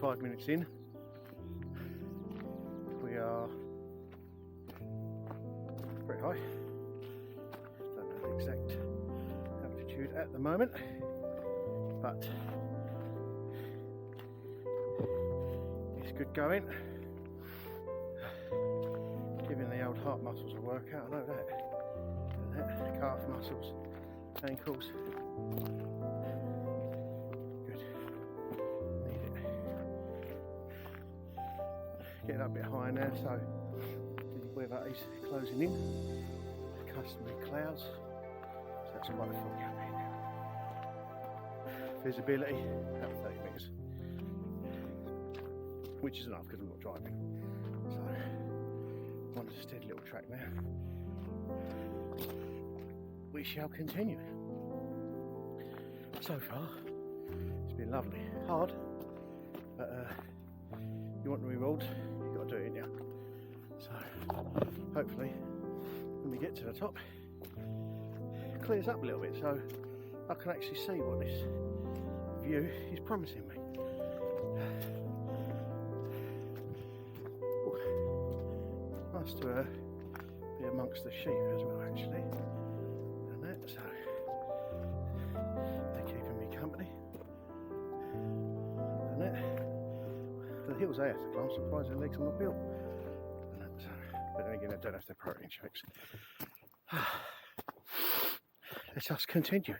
5 minutes in. We are very high. Don't know the exact altitude at the moment, but it's good going. Giving the old heart muscles a workout, I know that. Calf muscles, ankles. Good. Need it. Getting up a bit higher now, so the weather is closing in. Customary clouds, so it's quite foggy up here now. Visibility about 30 metres, which is enough because I'm not driving. So on a steady little track now. We shall continue. So far, it's been lovely. Hard, but you want the rewards, you've got to do it, ain't you? So hopefully, when we get to the top, it clears up a little bit, so I can actually see what this view is promising me. Nice to be amongst the sheep as well, actually, and that, so they're keeping me company, and that, the hills they have to climb, I'm surprised their legs are not built, and that, so, but then again I don't have their protein shakes. Let's just continue.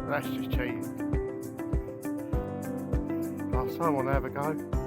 That's just cheating. Last time I want to have a go.